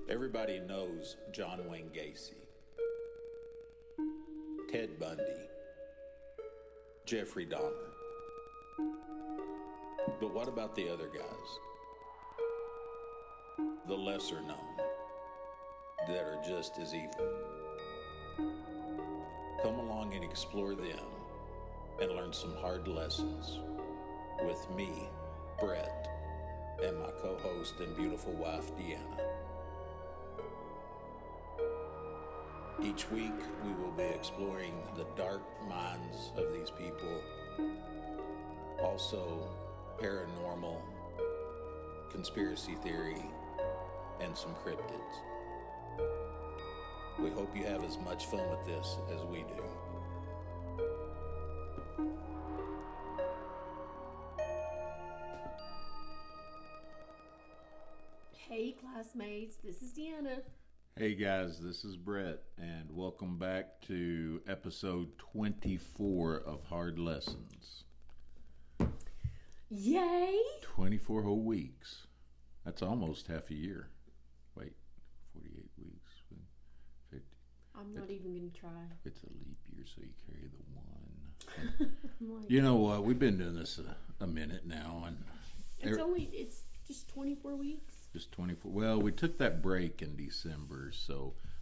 Everybody knows John Wayne Gacy, Ted Bundy, Jeffrey Dahmer. But what about the other guys? The lesser known, that are just as evil. Come along and explore them and learn some hard lessons with me, Brett, and my co-host and beautiful wife, Deanna. Each week, we will be exploring the dark minds of these people, also paranormal, conspiracy theory, and some cryptids. We hope you have as much fun with this as we do. Hey classmates, this is Deanna. Hey guys, this is Brett, and welcome back to episode 24 of Hard Lessons. Yay! 24 whole weeks. That's almost half a year. Wait, 48 weeks. 50. I'm not even going to try. It's a leap year, so you carry the one. You know what? We've been doing this a minute now, and it's just 24 weeks. Just 24. Well, we took that break in December,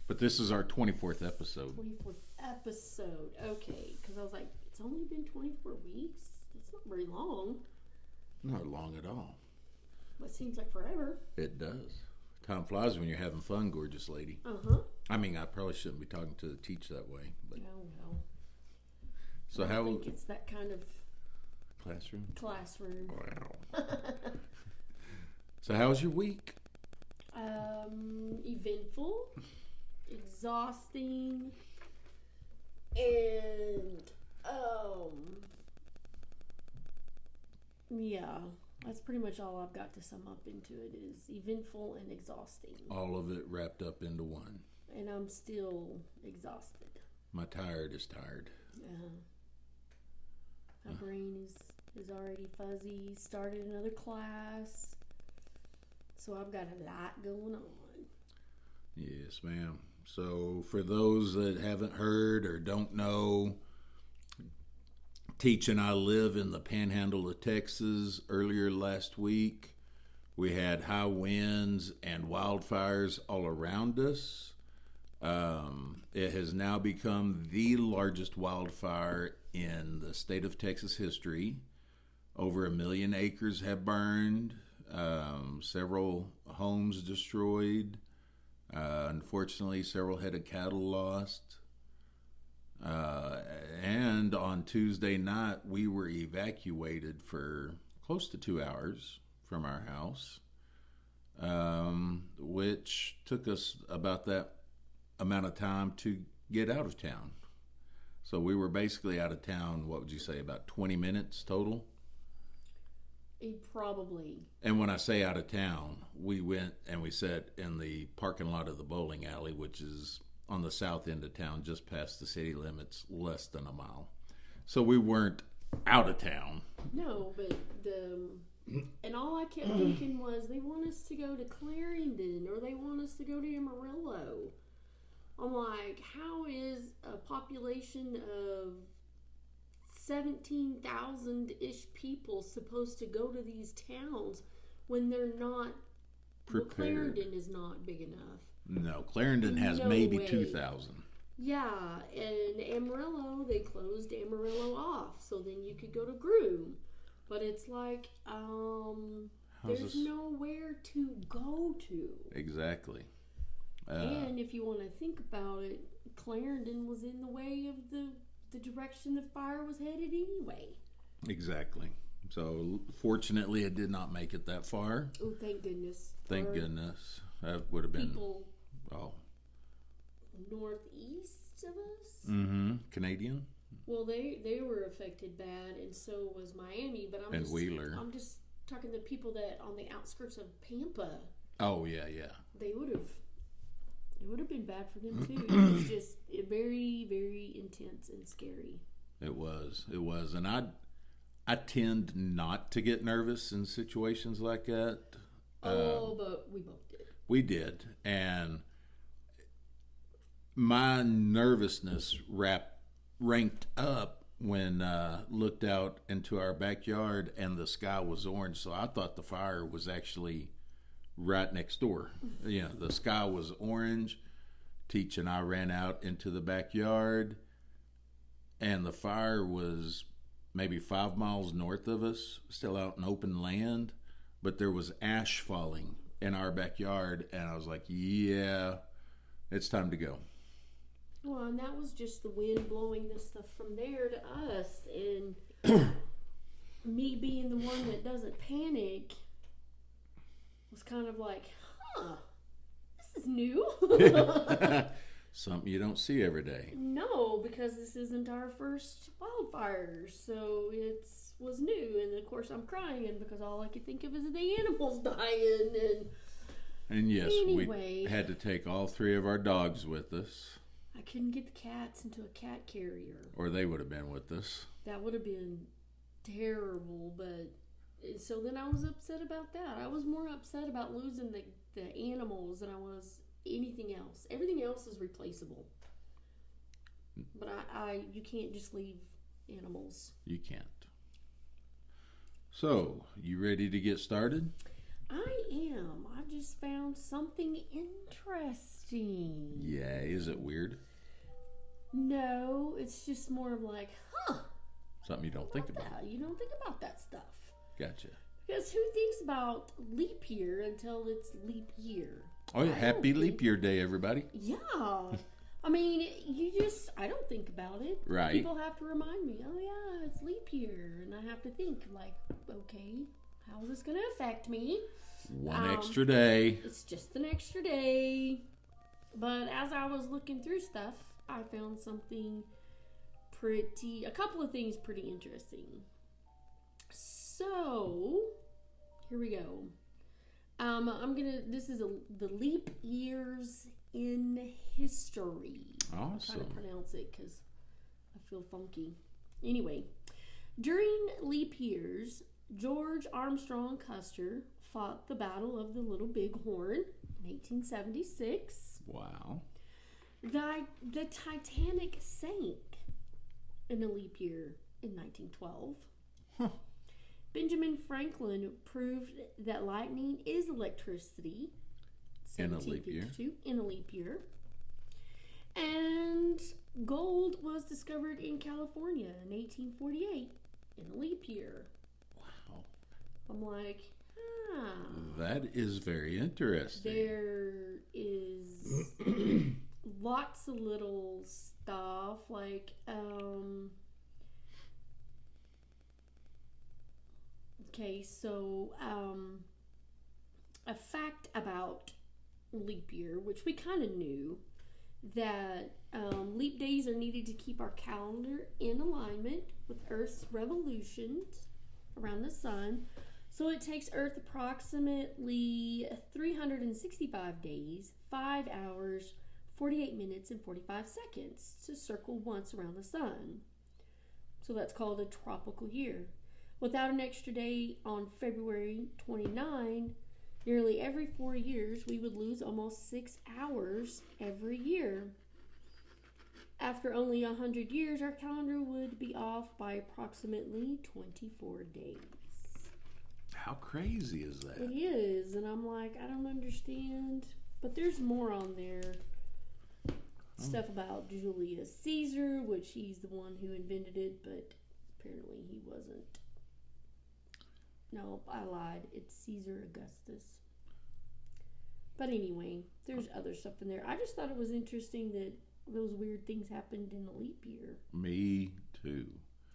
but this is our 24th episode. 24th episode. Okay, because I was like, it's only been 24 weeks. That's not very long. Not long at all. But it seems like forever. It does. Time flies when you're having fun, gorgeous lady. Uh-huh. I mean, I probably shouldn't be talking to the teach that way. But oh, well. So I think it's that kind of classroom. Wow. So how was your week? Eventful, exhausting, and yeah, that's pretty much all I've got to sum up into it is eventful and exhausting. All of it wrapped up into one. And I'm still exhausted. My tired is tired. Yeah. My brain is already fuzzy. Started another class. So I've got a lot going on. Yes, ma'am. So for those that haven't heard or don't know, Teach and I live in the panhandle of Texas. Earlier last week, we had high winds and wildfires all around us. It has now become the largest wildfire in the state of Texas history. Over 1 million acres have burned. Several homes destroyed. Unfortunately, several head of cattle lost. And on Tuesday night, we were evacuated for close to 2 hours from our house, which took us about that amount of time to get out of town. So we were basically out of town, what would you say, about 20 minutes total? Probably. And when I say out of town, we went and we sat in the parking lot of the bowling alley, which is on the south end of town, just past the city limits, less than a mile. So we weren't out of town. No, but and all I kept thinking was they want us to go to Clarendon or they want us to go to Amarillo. I'm like, how is a population of 17,000-ish people supposed to go to these towns when they're not prepared? Well, Clarendon is not big enough. No, Clarendon has maybe 2,000. Yeah, and Amarillo, they closed Amarillo off, so then you could go to Groom. But it's like, there's nowhere to go to. Exactly. And if you want to think about it, Clarendon was in the way of the direction the fire was headed anyway. Exactly. So fortunately, it did not make it that far. Oh, thank goodness. Thank goodness. That would have been people northeast of us. Mm-hmm. Canadian. Well, they were affected bad, and so was Miami. But Wheeler. I'm just talking to people that on the outskirts of Pampa. Oh yeah. They would have. It would have been bad for them too. It was just very, very intense and scary. It was, and I tend not to get nervous in situations like that. But we both did. We did, and my nervousness ranked up when looked out into our backyard and the sky was orange. So I thought the fire was actually right next door. You know, the sky was orange. Teach and I ran out into the backyard, and the fire was maybe 5 miles north of us, still out in open land, but there was ash falling in our backyard, and I was like, yeah, it's time to go. Well, and that was just the wind blowing this stuff from there to us, and me being the one that doesn't panic was kind of like, this is new. Something you don't see every day. No, because this isn't our first wildfire, so it was new, and of course I'm crying because all I could think of is the animals dying, and yes, anyway, we had to take all 3 of our dogs with us. I couldn't get the cats into a cat carrier. Or they would have been with us. That would have been terrible, but so then I was upset about that. I was more upset about losing the animals than I was anything else. Everything else is replaceable. But you can't just leave animals. You can't. So, you ready to get started? I am. I just found something interesting. Yeah, is it weird? No, it's just more of like, Something you don't think about. You don't think about that stuff. Gotcha. Because who thinks about leap year until it's leap year? Oh, yeah, happy leap year day, everybody. Yeah. I mean, I don't think about it. Right. People have to remind me, oh yeah, it's leap year. And I have to think, like, okay, how is this going to affect me? One extra day. It's just an extra day. But as I was looking through stuff, I found a couple of things pretty interesting. So, here we go. This is the leap years in history. Awesome. I'm trying to pronounce it because I feel funky. Anyway, during leap years, George Armstrong Custer fought the Battle of the Little Bighorn in 1876. Wow. The Titanic sank in a leap year in 1912. Huh. Benjamin Franklin proved that lightning is electricity. In a leap year. In a leap year. And gold was discovered in California in 1848 in a leap year. Wow. I'm like, That is very interesting. There is lots of little stuff like, okay, so a fact about leap year, which we kind of knew, that leap days are needed to keep our calendar in alignment with Earth's revolutions around the sun. So it takes Earth approximately 365 days, 5 hours, 48 minutes, and 45 seconds to circle once around the sun. So that's called a tropical year. Without an extra day on February 29, nearly every 4 years, we would lose almost 6 hours every year. After only 100 years, our calendar would be off by approximately 24 days. How crazy is that? It is, and I'm like, I don't understand. But there's more on there. Stuff about Julius Caesar, which he's the one who invented it, but apparently he wasn't. No, I lied. It's Caesar Augustus. But anyway, there's other stuff in there. I just thought it was interesting that those weird things happened in the leap year. Me too.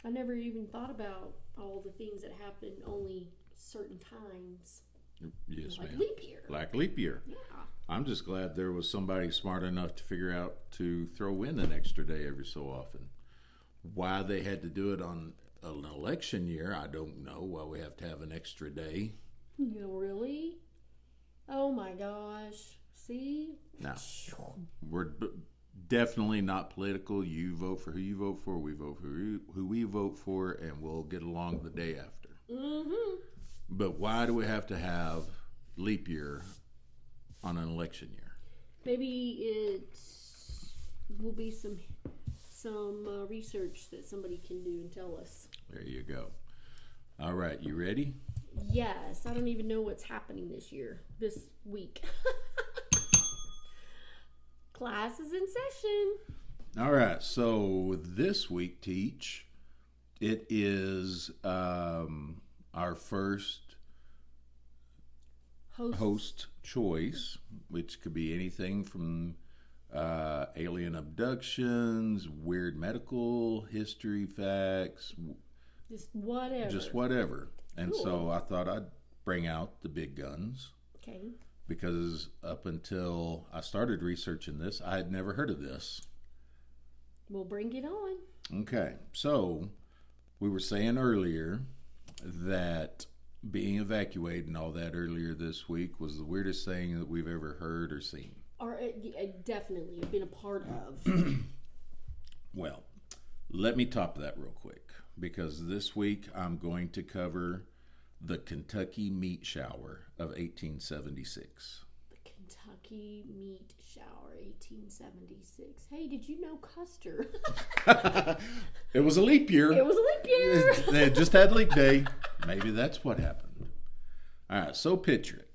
I never even thought about all the things that happened only certain times. Yes, like ma'am. Leap year. Like leap year. Yeah. I'm just glad there was somebody smart enough to figure out to throw in an extra day every so often. Why they had to do it on an election year, I don't know. Why we have to have an extra day. You know, really? Oh my gosh. See? No. We're definitely not political. You vote for who you vote for. We vote for who we vote for, and we'll get along the day after. Mm-hmm. But why do we have to have leap year on an election year. Maybe it will be some research that somebody can do and tell us. There you go. All right, you ready? Yes, I don't even know what's happening this week. Class is in session. All right, so this week, Teach, it is our first host choice, which could be anything from alien abductions, weird medical history facts, just whatever. And cool. So I thought I'd bring out the big guns. Okay. Because up until I started researching this, I had never heard of this. We'll bring it on. Okay, so we were saying earlier that being evacuated and all that earlier this week was the weirdest thing that we've ever heard or seen. Or definitely have been a part of. Well, let me top that real quick, because this week I'm going to cover the Kentucky meat shower of 1876. The Kentucky meat shower, 1876. Hey, did you know Custer? It was a leap year. It was a leap year. They just had leap day. Maybe that's what happened. All right, so picture it.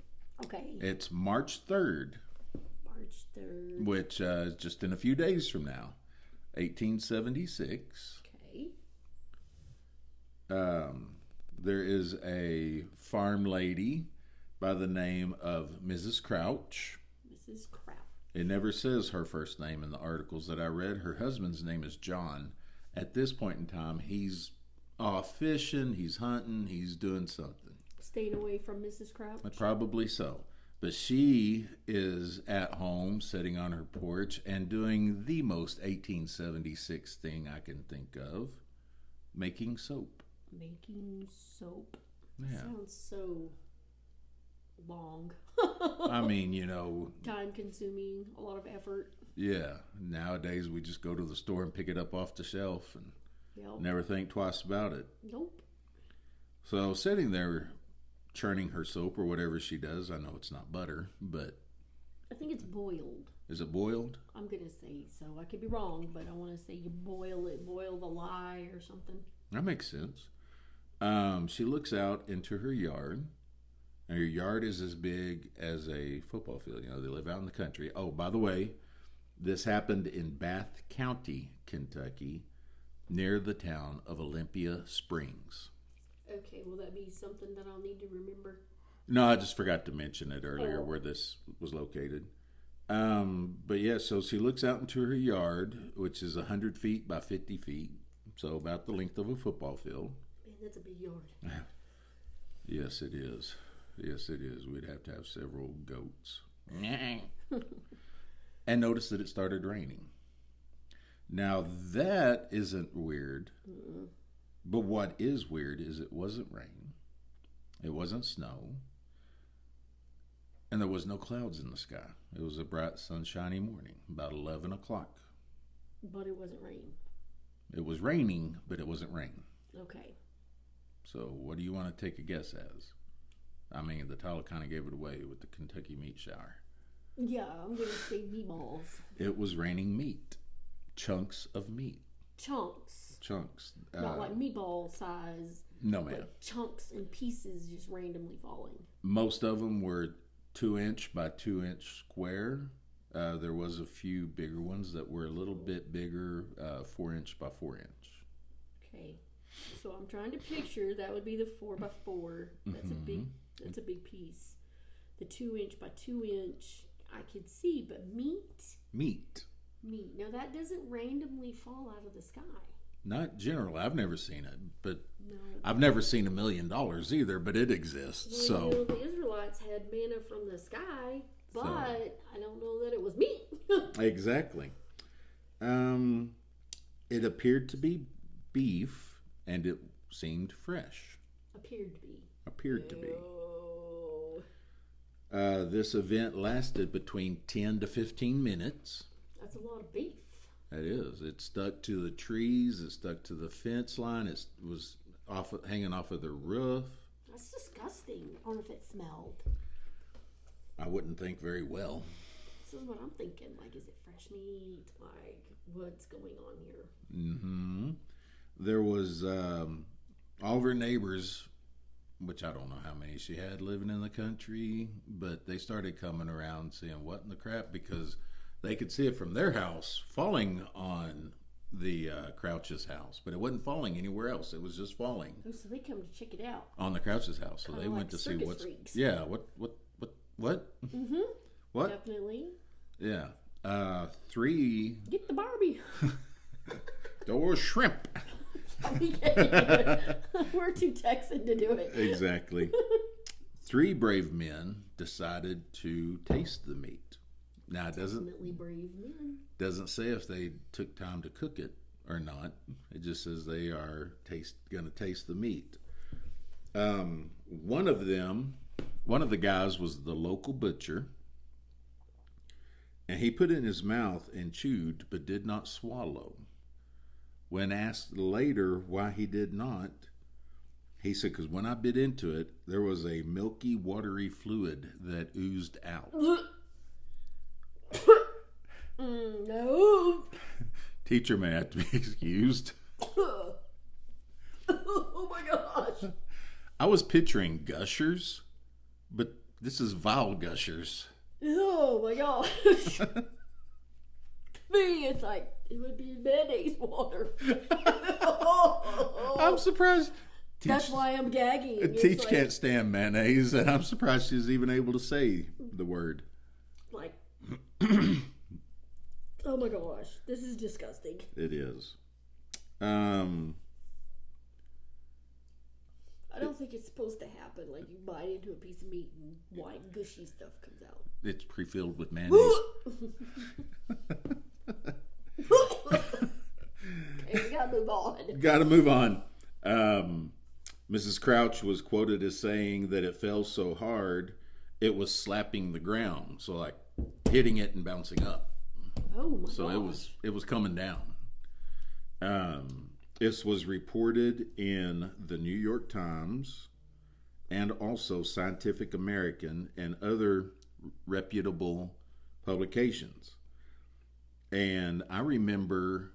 Okay. It's March 3rd. March 3rd. Which is just in a few days from now. 1876. Okay. There is a farm lady by the name of Mrs. Crouch. Mrs. Crouch. It never says her first name in the articles that I read. Her husband's name is John. At this point in time, he's off fishing, he's hunting, he's doing something. Staying away from Mrs. Crouch? Probably so. But she is at home, sitting on her porch, and doing the most 1876 thing I can think of, making soap. Making soap. Yeah. Sounds so long. I mean, you know. Time consuming, a lot of effort. Yeah. Nowadays we just go to the store and pick it up off the shelf and never think twice about it. Nope. So sitting there churning her soap or whatever she does, I know it's not butter, but I think it's boiled. Is it boiled? I'm going to say so. I could be wrong, but I want to say you boil the lye or something. That makes sense. She looks out into her yard, and her yard is as big as a football field. You know, they live out in the country. Oh, by the way, this happened in Bath County, Kentucky, near the town of Olympia Springs. Okay, will that be something that I'll need to remember? No, I just forgot to mention it earlier where this was located. But yeah, so she looks out into her yard, which is 100 feet by 50 feet, so about the length of a football field. Man, that's a big yard. Yes, it is. Yes, it is. We'd have to have several goats. And notice that it started raining. Now, that isn't weird. Mm-mm. But what is weird is it wasn't rain. It wasn't snow. And there was no clouds in the sky. It was a bright, sunshiny morning, about 11 o'clock. But it wasn't rain. It was raining, but it wasn't rain. Okay. So what do you want to take a guess as? I mean, the title kind of gave it away with the Kentucky meat shower. Yeah, I'm going to say meatballs. It was raining meat. Chunks of meat. Chunks. Not like meatball size. No, ma'am. Like chunks and pieces just randomly falling. Most of them were 2-inch by 2-inch square. There was a few bigger ones that were a little bit bigger, 4-inch by 4-inch. Okay. So I'm trying to picture, that would be the 4x4. That's a big piece. The 2-inch by 2-inch, I could see, but meat. Now that doesn't randomly fall out of the sky. Not generally. I've never seen it, but no. I've never seen $1 million either, but it exists. Well, so the Israelites had manna from the sky, but I don't know that it was meat. Exactly. It appeared to be beef, and it seemed fresh. Appeared to be. This event lasted between 10 to 15 minutes. That's a lot of beef. It is. It stuck to the trees. It stuck to the fence line. It was hanging off of the roof. That's disgusting. I wonder if it smelled. I wouldn't think very well. This is what I'm thinking. Like, is it fresh meat? Like, what's going on here? Mm-hmm. There was all of her neighbors, which I don't know how many she had living in the country, but they started coming around saying, what in the crap? Because they could see it from their house falling on the Crouch's house, but it wasn't falling anywhere else. It was just falling. Oh, so they come to check it out on the Crouch's house. So kinda they like went to see what's freaks. Yeah, what? Mm-hmm. What? Definitely. Yeah. 3 Get the Barbie. door shrimp. We're too Texan to do it. Exactly. 3 brave men decided to taste the meat. Now it Definitely brave men. doesn't say if they took time to cook it or not. It just says they are going to taste the meat. One of the guys was the local butcher, and he put it in his mouth and chewed, but did not swallow. When asked later why he did not, he said, because when I bit into it, there was a milky, watery fluid that oozed out. No. Teacher may have to be excused. Oh my gosh. I was picturing gushers, but this is vile gushers. Oh my gosh. To me, it's like, it would be mayonnaise water. I'm surprised. That's why I'm gagging. Teach can't stand mayonnaise, and I'm surprised she's even able to say the word. Like, oh my gosh, this is disgusting. It is. I don't think it's supposed to happen. Like, you bite into a piece of meat and white, gushy stuff comes out. It's pre-filled with mayonnaise. Okay, we gotta move on. Gotta move on. Mrs. Crouch was quoted as saying that it fell so hard it was slapping the ground, so like hitting it and bouncing up. Oh my So gosh. it was coming down. This was reported in the New York Times and also Scientific American and other reputable publications. And I remember,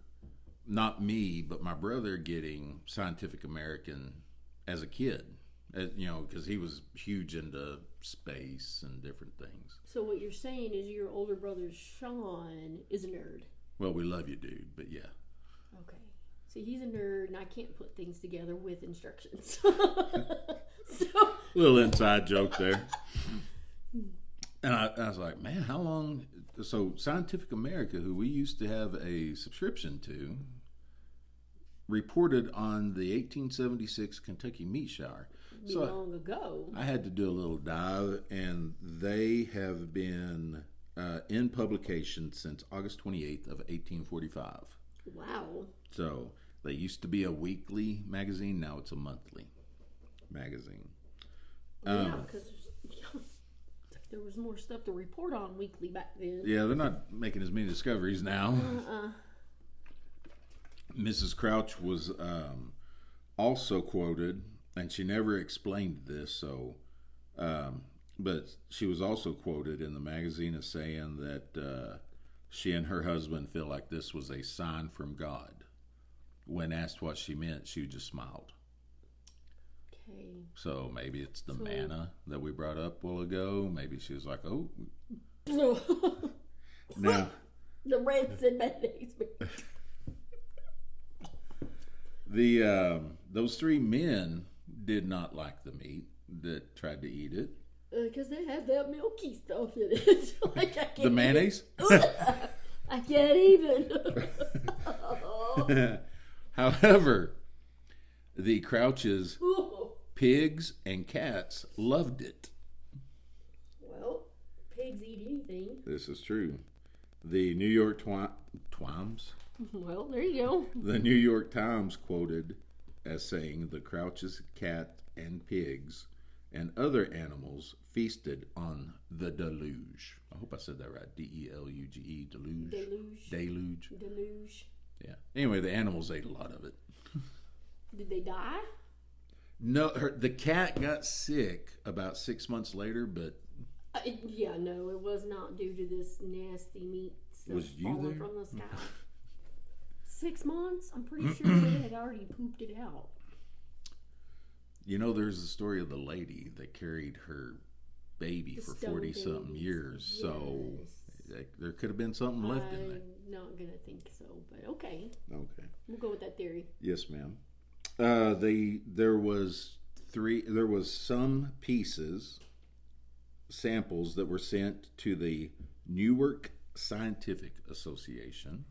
not me, but my brother getting Scientific American as a kid, because he was huge into space and different things. So what you're saying is your older brother Sean is a nerd. Well, we love you, dude, but yeah. Okay. So he's a nerd, and I can't put things together with instructions. So Little inside joke there. And I was like, man, how long? So Scientific America, who we used to have a subscription to, reported on the 1876 Kentucky meat shower. long ago. I had to do a little dive, and they have been in publication since August 28th of 1845. Wow. So they used to be a weekly magazine. Now it's a monthly magazine. Yeah, because there was more stuff to report on weekly back then. Yeah, they're not making as many discoveries now. Mrs. Crouch was also quoted, and she never explained this, so but she was also quoted in the magazine as saying that she and her husband feel like this was a sign from God. When asked what she meant, she just smiled. Okay. So maybe it's the manna that we brought up a while ago. Maybe she was like, oh. Now, the reds and mayonnaise. Those 3 men did not like the meat that tried to eat it. Because they have that milky stuff in it. Like, I can't The mayonnaise? I can't even. However, the Crouches, pigs, and cats loved it. Well, pigs eat anything. This is true. The New York Times? Well, there you go. The New York Times quoted as saying the Crouches, cat, and pigs and other animals feasted on the deluge. I hope I said that right. Deluge. Deluge. Deluge. Deluge. Deluge. Yeah. Anyway, the animals ate a lot of it. Did they die? No, the cat got sick about 6 months later, but Yeah, no, it was not due to this nasty meat stuff Was you falling there? from the sky. 6 months? I'm pretty sure they had already pooped it out. You know, there's the story of the lady that carried her baby for 40-something years. Yes. So there could have been something left in there. I'm not going to think so, but okay. Okay. We'll go with that theory. Yes, ma'am. There was some samples that were sent to the Newark Scientific Association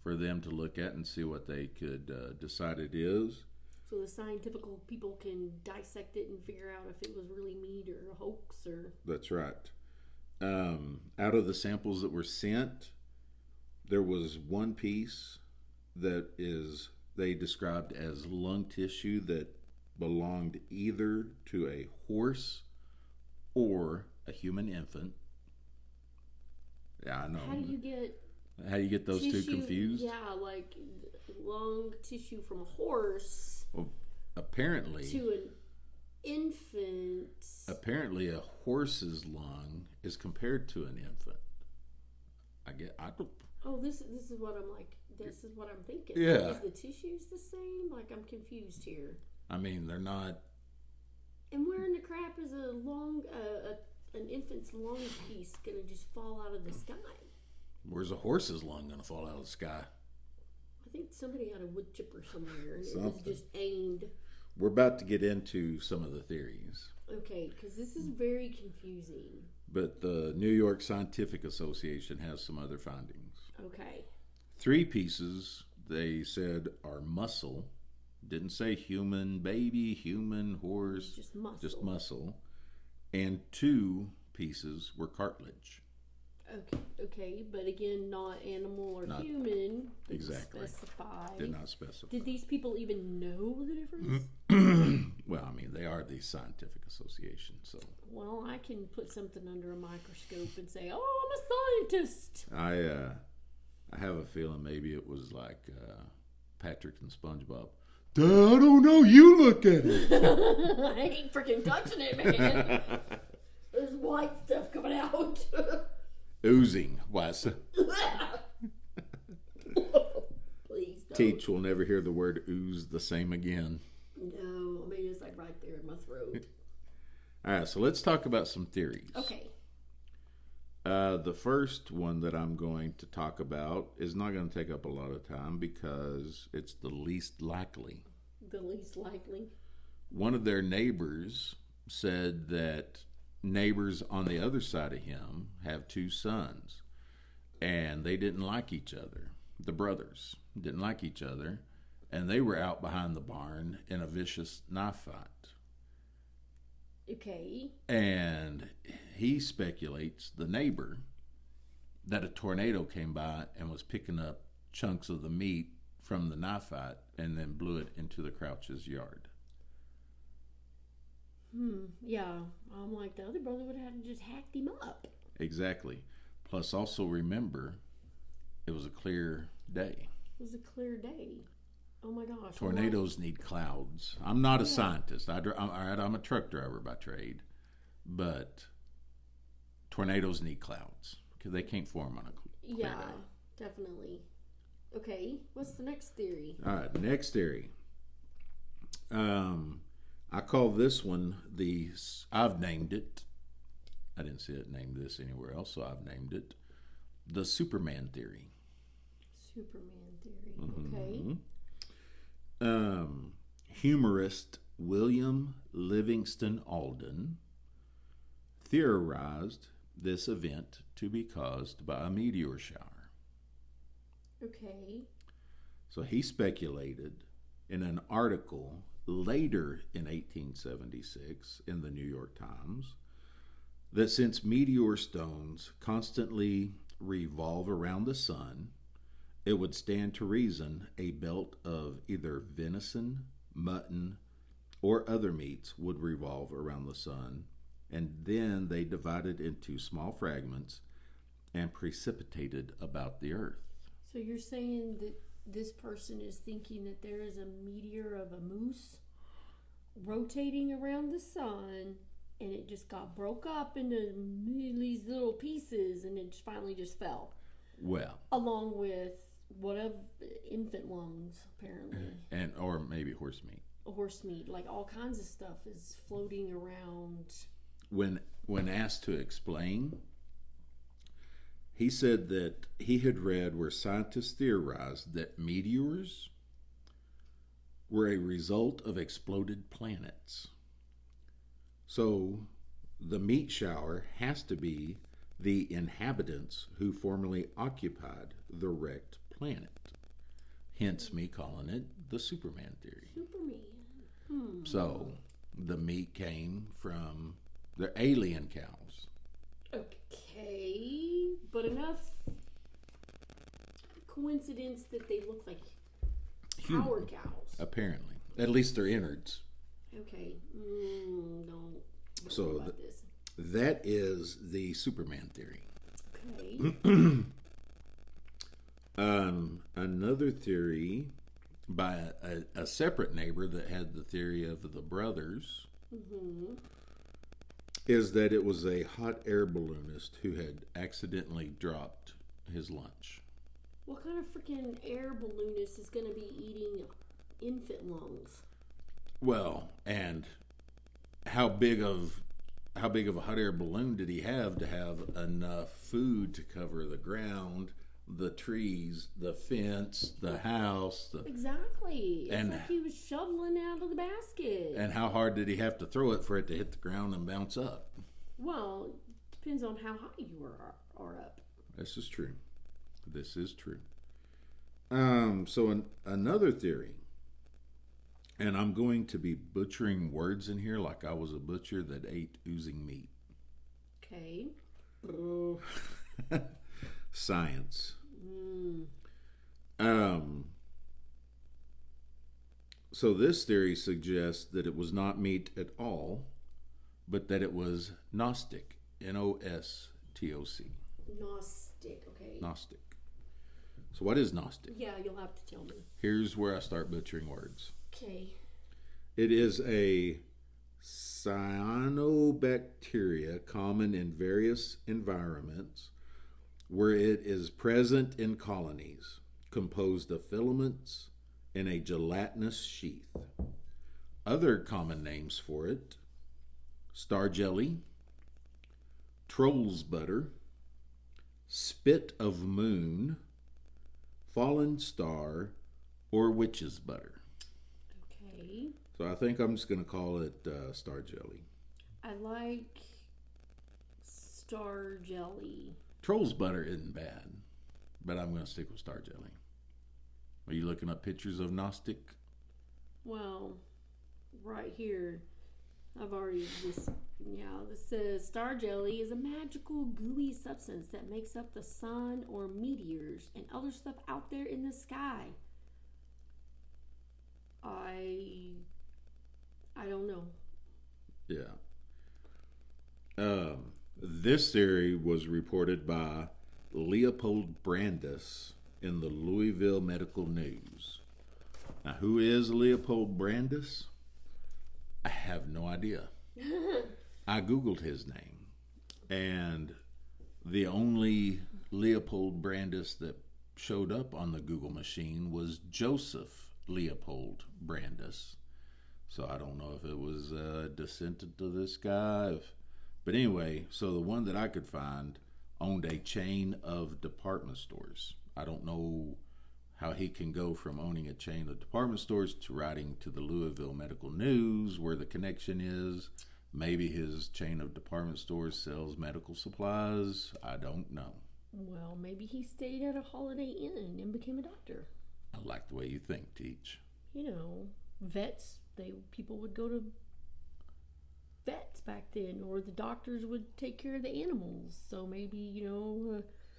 for them to look at and see what they could decide it is. So the scientific people can dissect it and figure out if it was really meat or a hoax or... That's right. Out of the samples that were sent, there was one piece that they described as lung tissue that belonged either to a horse or a human infant. Yeah, I know. How do you get those tissue, two confused? Yeah, like lung tissue from a horse. Well, apparently, to an infant. Apparently, a horse's lung is compared to an infant. Oh, this is what I'm like. This is what I'm thinking. Yeah. Is the tissues the same? Like, I'm confused here. I mean, they're not. And where in the crap is an infant's lung piece gonna just fall out of the sky? Where's a horse's lung gonna fall out of the sky? I think somebody had a wood chipper somewhere, and it was just aimed. We're about to get into some of the theories. Okay, because this is very confusing. But the New York Scientific Association has some other findings. Okay. 3 pieces, they said, are muscle. Didn't say human baby, human horse. Just muscle. Just muscle. And 2 pieces were cartilage. Okay, but again, not animal or human. Exactly. Specify. Did not specify. Did these people even know the difference? Well, I mean, they are the scientific association, so. Well, I can put something under a microscope and say, "Oh, I'm a scientist." I have a feeling maybe it was like Patrick and SpongeBob. I don't know. You look at it. I ain't freaking touching it, man. There's white stuff coming out. Oozing. Wes. Please don't. Teach will never hear the word ooze the same again. No, I mean, it's like right there in my throat. All right, so let's talk about some theories. Okay. The first one that I'm going to talk about is not going to take up a lot of time because it's the least likely. The least likely? One of their neighbors said that neighbors on the other side of him have 2 sons, and they didn't like each other. The brothers didn't like each other, and they were out behind the barn in a vicious knife fight. Okay. And he speculates, the neighbor, that a tornado came by and was picking up chunks of the meat from the knife fight and then blew it into the Crouch's yard. Yeah. I'm like, the other brother would have just hacked him up. Exactly. Plus, also remember, it was a clear day. It was a clear day. Oh my gosh. Tornadoes need clouds. I'm not a scientist. I'm a truck driver by trade. But tornadoes need clouds because they can't form on a clear day. Yeah, definitely. Okay, what's the next theory? All right, next theory. I call this one I've named it. I didn't see it named this anywhere else, so I've named it the Superman theory. Superman theory, okay. Humorist William Livingston Alden theorized this event to be caused by a meteor shower. Okay. So he speculated in an article later in 1876 in the New York Times that since meteor stones constantly revolve around the sun, it would stand to reason a belt of either venison, mutton, or other meats would revolve around the sun, and then they divided into small fragments and precipitated about the earth. So you're saying that this person is thinking that there is a meteor of a moose rotating around the sun and it just got broke up into these little pieces, and it finally just fell. Well, along with whatever infant lungs, apparently, or maybe horse meat. Horse meat, like all kinds of stuff is floating around. When asked to explain, he said that he had read where scientists theorized that meteors were a result of exploded planets. So the meat shower has to be the inhabitants who formerly occupied the wrecked planet. Hence me calling it the Superman theory. Superman. So the meat came from the alien cows. Okay, but enough coincidence that they look like our cows. Apparently. At least their innards. Okay. Don't So know about this. That is the Superman theory. Okay. Another theory by a separate neighbor that had the theory of the brothers is that it was a hot air balloonist who had accidentally dropped his lunch. What kind of freaking air balloonist is going to be eating infant lungs? Well, and how big of a hot air balloon did he have to have enough food to cover the ground, the trees, the fence, the house? Exactly. It's like he was shoveling out of the basket. And how hard did he have to throw it for it to hit the ground and bounce up? Well, depends on how high you are up. This is true. So another theory, and I'm going to be butchering words in here like I was a butcher that ate oozing meat. Okay. Science. So this theory suggests that it was not meat at all, but that it was Gnostic. Nostok. Gnostic, okay. Gnostic. So what is Gnostic? Yeah, you'll have to tell me. Here's where I start butchering words. Okay. It is a cyanobacteria common in various environments where it is present in colonies, composed of filaments in a gelatinous sheath. Other common names for it: star jelly, troll's butter, spit of moon, fallen star, or witch's butter. Okay. So I think I'm just going to call it star jelly. I like star jelly. Troll's butter isn't bad, but I'm going to stick with star jelly. Are you looking up pictures of Gnostic? Well, right here, I've already this says star jelly is a magical gooey substance that makes up the sun or meteors and other stuff out there in the sky. I don't know. Yeah. This theory was reported by Leopold Brandis in the Louisville Medical News. Now, who is Leopold Brandis? I have no idea. I Googled his name, and the only Leopold Brandis that showed up on the Google machine was Joseph Leopold Brandis. So I don't know if it was descendant to this guy. But anyway, so the one that I could find owned a chain of department stores. I don't know how he can go from owning a chain of department stores to writing to the Louisville Medical News, where the connection is. Maybe his chain of department stores sells medical supplies. I don't know. Well, maybe he stayed at a Holiday Inn and became a doctor. I like the way you think, Teach. You know, vets, people would go to vets back then, or the doctors would take care of the animals. So maybe,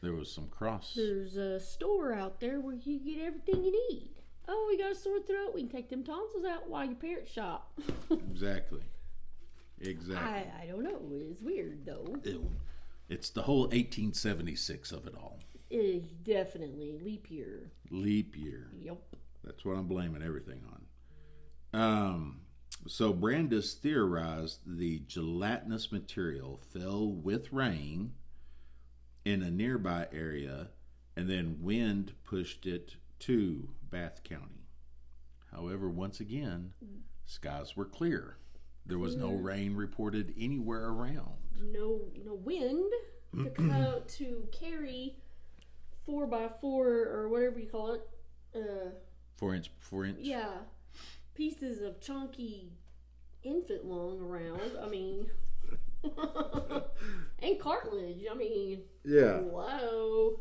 there was some cross. There's a store out there where you get everything you need. Oh, we got a sore throat. We can take them tonsils out while your parents shop. Exactly. I don't know. It's weird, though. It's the whole 1876 of it all. Definitely. Leap year. Leap year. Yep. That's what I'm blaming everything on. So Brandis theorized the gelatinous material fell with rain in a nearby area, and then wind pushed it to Bath County. However, once again, skies were clear. There was no rain reported anywhere around. No wind to carry 4x4 or whatever you call it. 4 inch. Yeah, pieces of chunky infant lung around. I mean, and cartilage. I mean, hello.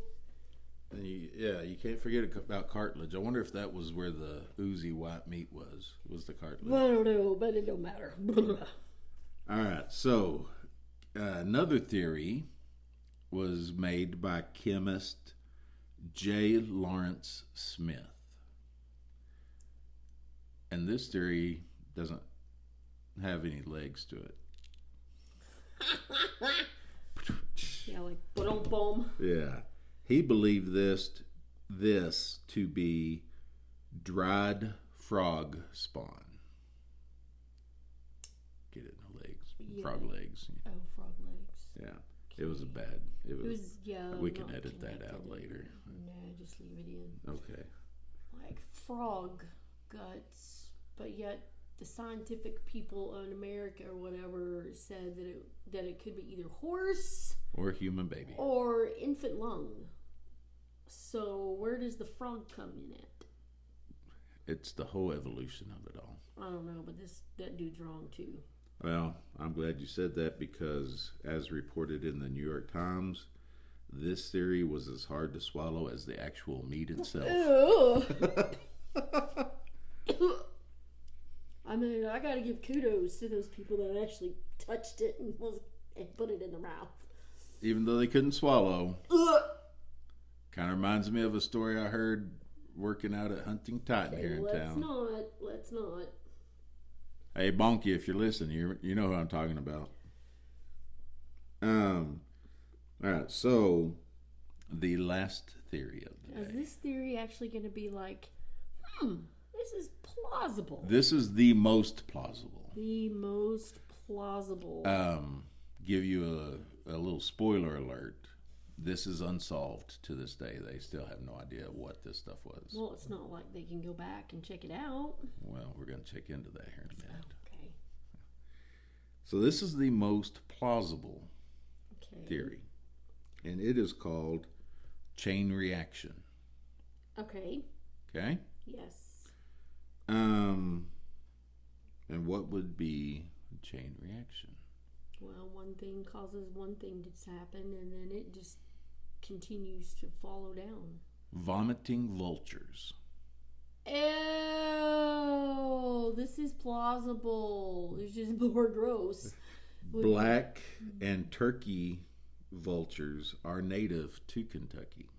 And you can't forget about cartilage. I wonder if that was where the oozy white meat was the cartilage. I don't know, but it don't matter. All right, so another theory was made by chemist J. Lawrence Smith. And this theory doesn't have any legs to it. Yeah, like boom. Yeah. He believed this to be dried frog spawn. Get it in the legs. Yeah. Frog legs. Oh, frog legs. Yeah. It was a bad. It was yeah. We can edit that out later. No, just leave it in. Okay. Like frog guts, but yet the scientific people in America or whatever said that it could be either horse or human baby or infant lung. So where does the frog come in at? It's the whole evolution of it all. I don't know, but that dude's wrong too. Well, I'm glad you said that because, as reported in the New York Times, this theory was as hard to swallow as the actual meat itself. I mean, I gotta give kudos to those people that actually touched it and put it in their mouth. Even though they couldn't swallow. Kind of reminds me of a story I heard working out at Hunting Titan here in town. Let's not. Hey, Bonky, if you're listening, you know who I'm talking about. All right, so the last theory of the day. Is this theory actually going to be like, this is plausible? This is the most plausible. The most plausible. Give you a little spoiler alert. This is unsolved to this day. They still have no idea what this stuff was. Well, it's not like they can go back and check it out. Well, we're going to check into that here in a minute. Okay. So this is the most plausible theory. And it is called chain reaction. Okay. Okay? Yes. And what would be chain reaction? Well, one thing causes one thing to happen, and then it just continues to follow down. Vomiting vultures. Ew, this is plausible. It's just more gross. Black and turkey vultures are native to Kentucky.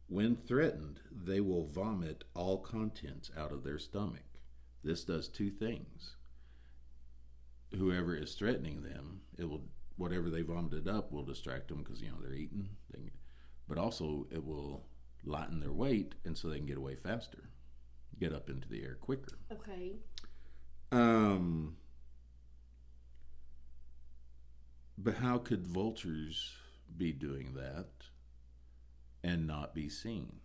When threatened, they will vomit all contents out of their stomach. This does two things. Whoever is threatening them, whatever they vomited up will distract them because they're eating. But also it will lighten their weight, and so they can get away faster, get up into the air quicker. Okay. But how could vultures be doing that and not be seen?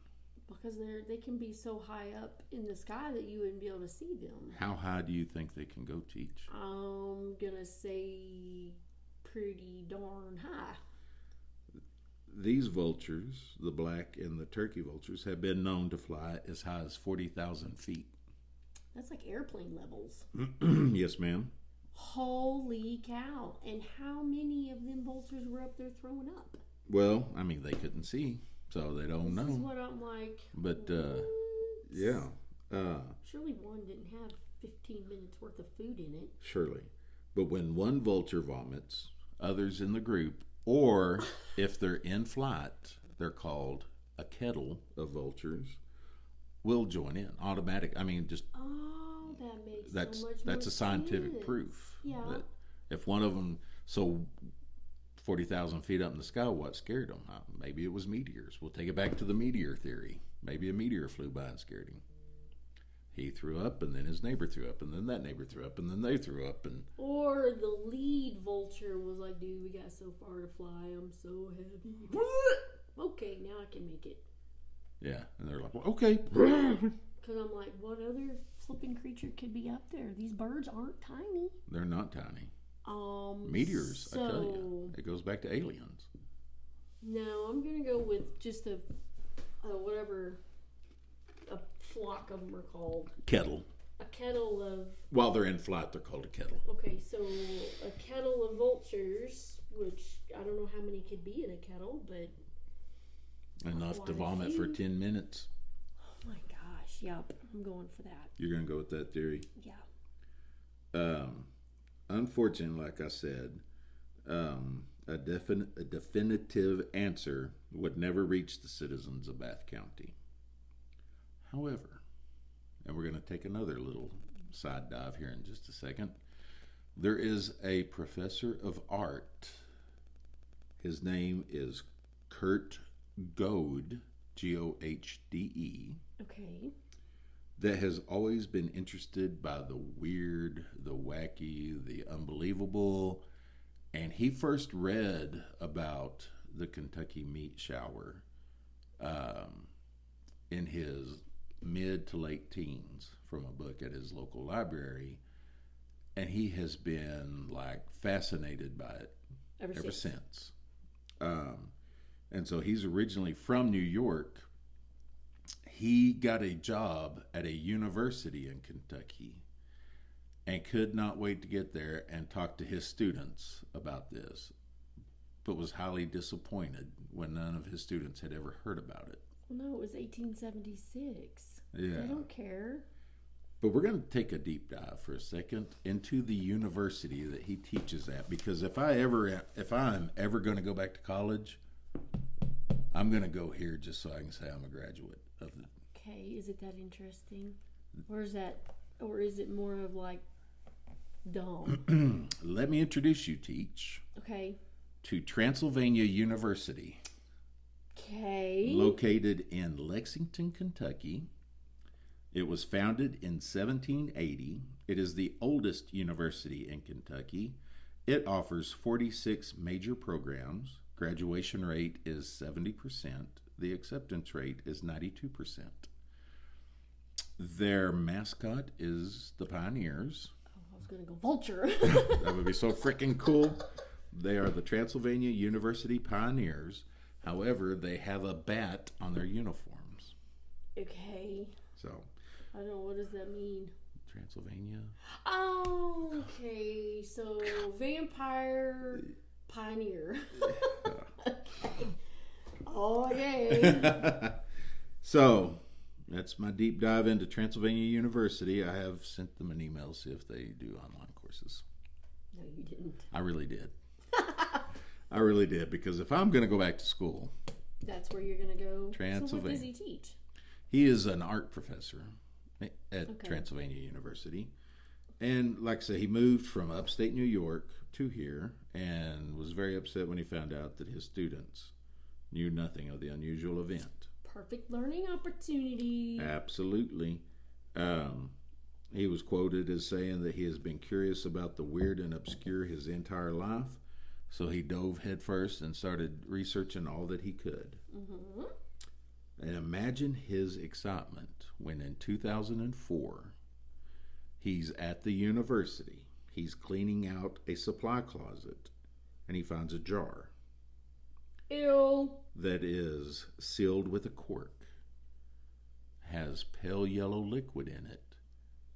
Because they can be so high up in the sky that you wouldn't be able to see them. How high do you think they can go, Teach? I'm gonna say pretty darn high. These vultures, the black and the turkey vultures, have been known to fly as high as 40,000 feet. That's like airplane levels. Yes, ma'am. Holy cow. And how many of them vultures were up there throwing up? Well, I mean, they couldn't see, so they don't know. This is what I'm like. But, yeah. Surely one didn't have 15 minutes worth of food in it. Surely. But when one vulture vomits, others in the group, or if they're in flight, they're called a kettle of vultures, will join in. Automatic. I mean, just... Oh, that makes so much that's more a scientific sense. proof. Yeah. That if one of them... So 40,000 feet up in the sky, what scared him? Maybe it was meteors. We'll take it back to the meteor theory. Maybe a meteor flew by and scared him. He threw up, and then his neighbor threw up, and then that neighbor threw up, and then they threw up, and or the lead vulture was like, "Dude, we got so far to fly. I'm so heavy." Okay, now I can make it. Yeah, and they're like, well, okay. Because I'm like, what other flipping creature could be up there? These birds aren't tiny. They're not tiny. Meteors, I tell you. It goes back to aliens. No, I'm going to go with just a flock of them are called. Kettle. A kettle of... While they're in flight, they're called a kettle. Okay, so a kettle of vultures, which I don't know how many could be in a kettle, but... Enough to vomit for 10 minutes. Oh my gosh, yep. I'm going for that. You're going to go with that theory? Yeah. Unfortunately, like I said, a definitive answer would never reach the citizens of Bath County. However, and we're going to take another little side dive here in just a second, there is a professor of art. His name is Kurt Gohde, Gohde. Okay. That has always been interested by the weird, the wacky, the unbelievable. And he first read about the Kentucky meat shower in his mid to late teens from a book at his local library. And he has been like fascinated by it ever since. And so he's originally from New York. He got a job at a university in Kentucky and could not wait to get there and talk to his students about this, but was highly disappointed when none of his students had ever heard about it. Well, no, it was 1876. Yeah. They don't care. But we're going to take a deep dive for a second into the university that he teaches at, because if I'm ever going to go back to college, I'm going to go here just so I can say I'm a graduate of it. Okay, is it that interesting? Or is it more of like dumb? Let me introduce you, Teach. Okay. To Transylvania University. Okay. Located in Lexington, Kentucky. It was founded in 1780. It is the oldest university in Kentucky. It offers 46 major programs. Graduation rate is 70%. The acceptance rate is 92%. Their mascot is the Pioneers. Oh, I was going to go Vulture. That would be so freaking cool. They are the Transylvania University Pioneers. However, they have a bat on their uniforms. Okay. So. I don't know, what does that mean? Transylvania. Oh, okay. So, vampire pioneer. Okay. Oh, yeah. So, that's my deep dive into Transylvania University. I have sent them an email to see if they do online courses. No, you didn't. I really did. I really did, because if I'm going to go back to school, that's where you're going to go. Transylvania. So what does he teach? He is an art professor at Transylvania University. And like I said, he moved from upstate New York to here and was very upset when he found out that his students knew nothing of the unusual event. Perfect learning opportunity. Absolutely. He was quoted as saying that he has been curious about the weird and obscure his entire life. So he dove headfirst and started researching all that he could. Mm-hmm. And imagine his excitement when in 2004, he's at the university. He's cleaning out a supply closet, and he finds a jar. Ew. That is sealed with a cork, has pale yellow liquid in it,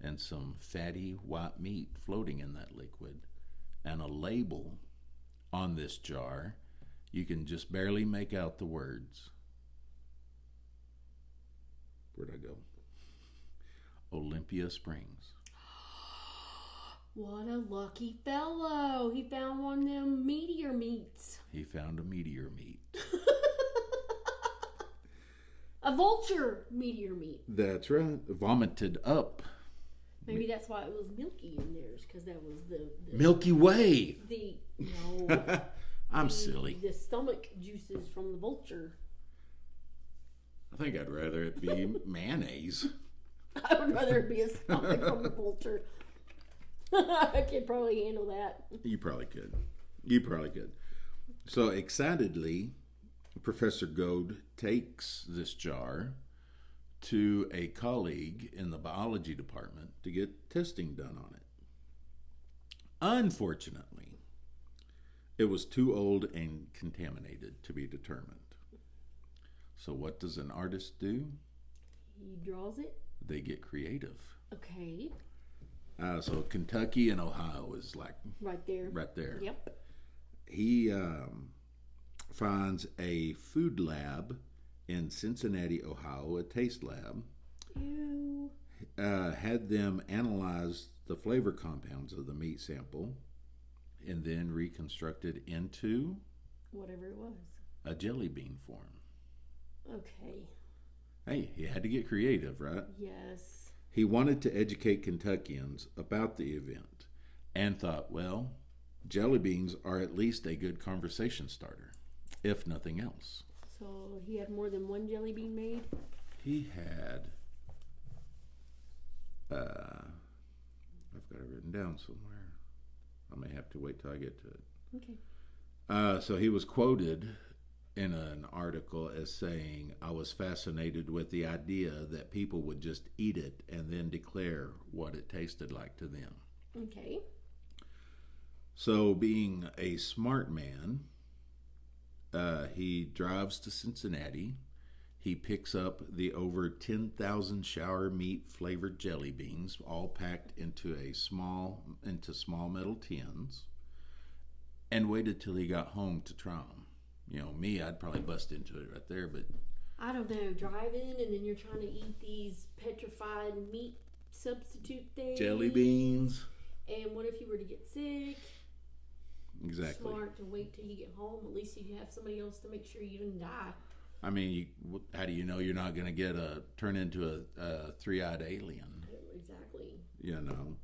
and some fatty white meat floating in that liquid, and a label on this jar. You can just barely make out the words. Where'd I go? Olympia Springs. What a lucky fellow. He found one of them meteor meats. He found a meteor meat. A vulture meteor meat. That's right. Vomited up. Maybe that's why it was milky in theirs, because that was the Milky Way. No. I'm silly. The stomach juices from the vulture. I think I'd rather it be mayonnaise. I would rather be a stomach from a vulture. I could probably handle that. You probably could. You probably could. So excitedly, Professor Goad takes this jar to a colleague in the biology department to get testing done on it. Unfortunately, it was too old and contaminated to be determined. So what does an artist do? He draws it. They get creative. Okay. So Kentucky and Ohio is like right there. Right there. Yep. He finds a food lab in Cincinnati, Ohio, a taste lab. Ew. Had them analyze the flavor compounds of the meat sample and then reconstructed into whatever it was. A jelly bean form. Okay. Hey, he had to get creative, right? Yes. He wanted to educate Kentuckians about the event and thought, well, jelly beans are at least a good conversation starter, if nothing else. So he had more than one jelly bean made? He had, I've got it written down somewhere. I may have to wait till I get to it. Okay. So he was quoted in an article as saying, I was fascinated with the idea that people would just eat it and then declare what it tasted like to them. Okay. So being a smart man, he drives to Cincinnati. He picks up the over 10,000 shower meat flavored jelly beans, all packed into small metal tins, and waited till he got home to try them. You know, me, I'd probably bust into it right there, but I don't know, driving and then you're trying to eat these petrified meat substitute things. Jelly beans. And what if you were to get sick? Exactly. Smart to wait till you get home. At least you have somebody else to make sure you didn't die. I mean, how do you know you're not going to turn into a three-eyed alien? Exactly. You know.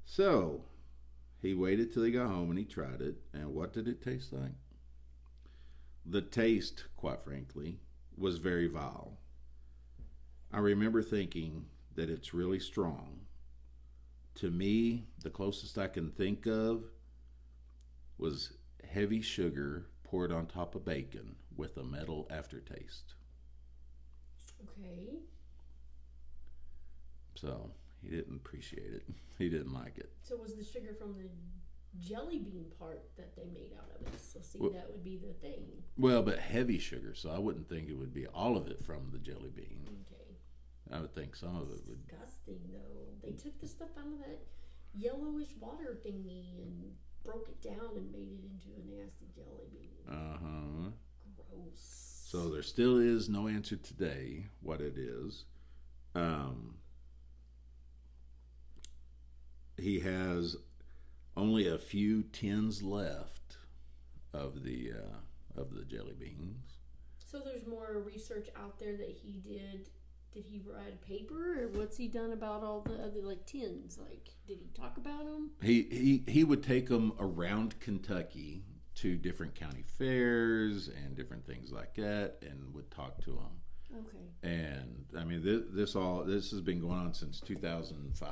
So he waited till he got home and he tried it. And what did it taste like? The taste, quite frankly, was very vile. I remember thinking that it's really strong. To me, the closest I can think of was heavy sugar poured on top of bacon with a metal aftertaste. Okay. So he didn't appreciate it. He didn't like it. So was the sugar from the jelly bean part that they made out of it? So see, that would be the thing. Well, but heavy sugar, so I wouldn't think it would be all of it from the jelly bean. Okay. I would think some of it would. Disgusting, though. They took the stuff out of that yellowish water thingy and broke it down and made it into a nasty jelly bean. Uh-huh. Gross. So there still is no answer today what it is. He has only a few tins left of the jelly beans. So there's more research out there that he did. Did he write a paper, or what's he done about all the other tins? Like, did he talk about them? He would take them around Kentucky to different county fairs and different things like that, and would talk to them. Okay. And I mean, this has been going on since 2005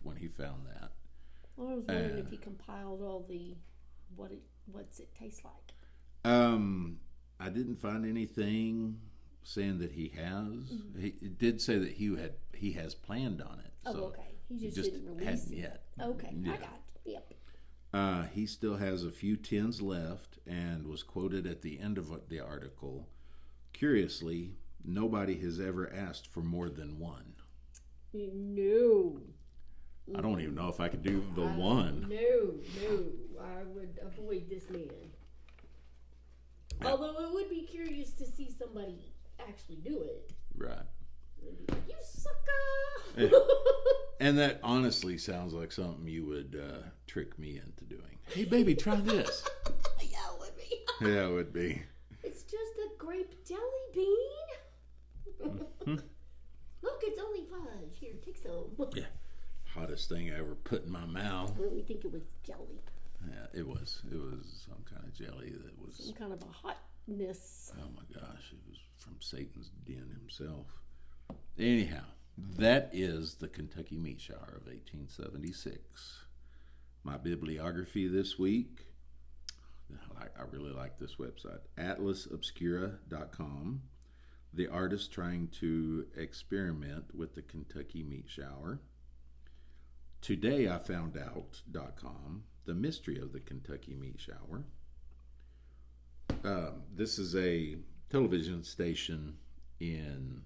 when he found that. Well, I was wondering if he compiled all the what's it taste like. I didn't find anything saying that he has. Mm-hmm. He did say that he has planned on it. Oh, so okay. He just didn't release it yet. Okay, yeah. I got it. Yep. He still has a few tins left and was quoted at the end of the article. Curiously, nobody has ever asked for more than one. No. I don't even know if I could do the one. No. I would avoid this man. Although it would be curious to see somebody actually do it. Right. They'd be like, you sucker! And that honestly sounds like something you would trick me into doing. Hey, baby, try this. Yeah, it would be. Yeah, it would be. It's just a grape jelly bean. Look, it's only fudge. Here, take some. Yeah. Hottest thing I ever put in my mouth. I really think it was jelly. Yeah, it was. It was some kind of jelly that was... Some kind of a hotness. Oh, my gosh. It was from Satan's den himself. Anyhow, That is the Kentucky Meat Shower of 1876. My bibliography this week, I really like this website, atlasobscura.com. The artist trying to experiment with the Kentucky Meat Shower. TodayIFoundOut.com. The mystery of the Kentucky Meat Shower. This is a television station in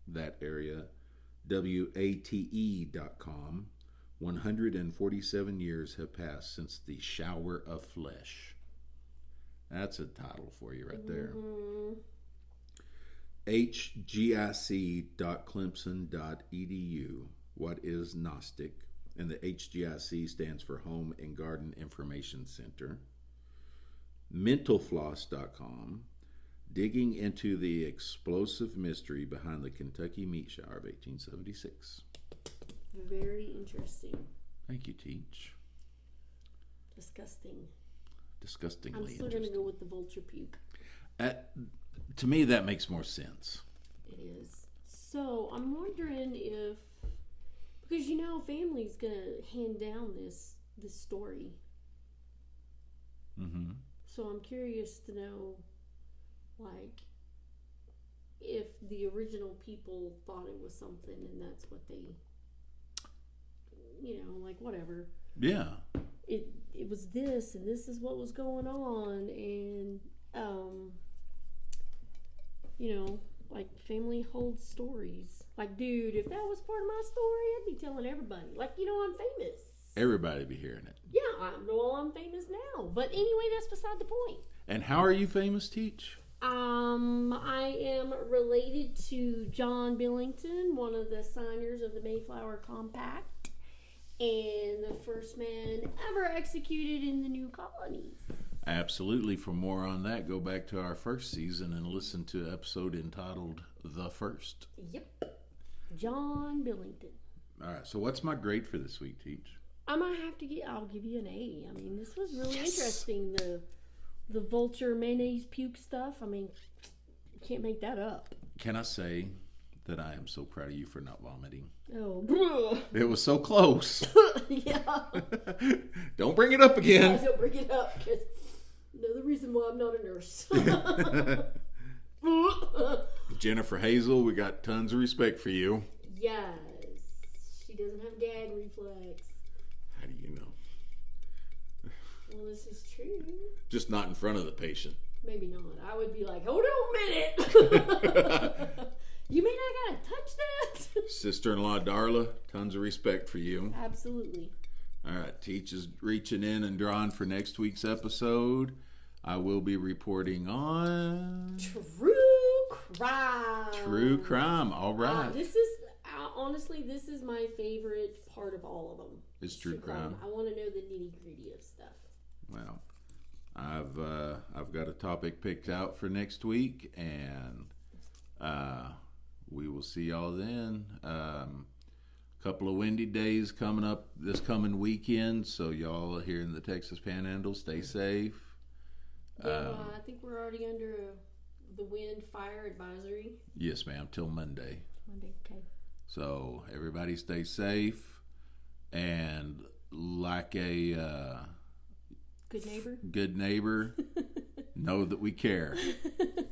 that area. WATE.com. 147 years have passed since the shower of flesh. That's a title for you right there. HGIC.clemson.edu. What is Gnostic? And the HGIC stands for Home and Garden Information Center. Mentalfloss.com. Digging into the explosive mystery behind the Kentucky Meat Shower of 1876. Very interesting. Thank you, Teach. Disgusting. Disgustingly I'm still going to go with the vulture puke. To me, that makes more sense. It is. So, I'm wondering if... Because, family's going to hand down this story. Mm-hmm. So, I'm curious to know, if the original people thought it was something and that's what they... whatever. Yeah. It was this, and this is what was going on, and family holds stories. Dude, if that was part of my story, I'd be telling everybody. I'm famous. Everybody be hearing it. Yeah, I'm famous now. But anyway, that's beside the point. And how are you famous, Teach? I am related to John Billington, one of the signers of the Mayflower Compact, and the first man ever executed in the new colonies. Absolutely. For more on that, go back to our first season and listen to an episode entitled The First. Yep. John Billington. All right. So what's my grade for this week, Teach? I'll give you an A. This was really interesting. The vulture mayonnaise puke stuff. You can't make that up. Can I say that I am so proud of you for not vomiting? Oh, it was so close. Yeah. Don't bring it up again. Don't bring it up, because another reason why I'm not a nurse. Jennifer Hazel, we got tons of respect for you. Yes. She doesn't have gag reflex. How do you know? Well, this is true. Just not in front of the patient. Maybe not. I would be like, hold on a minute. You mean I gotta touch that? Sister-in-law Darla, tons of respect for you. Absolutely. All right, Teach is reaching in and drawing for next week's episode. I will be reporting on... True crime. True crime, all right. This is, honestly, this is my favorite part of all of them. It's true crime. I want to know the nitty-gritty of stuff. Well, I've got a topic picked out for next week, and we will see y'all then. Couple of windy days coming up this coming weekend, so y'all here in the Texas Panhandle, stay safe. Yeah, I think we're already under the wind fire advisory. Yes, ma'am, till Monday. Monday, okay. So everybody stay safe, and like a good neighbor, know that we care.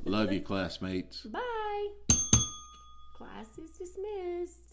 Love you, classmates. Bye. Class is dismissed.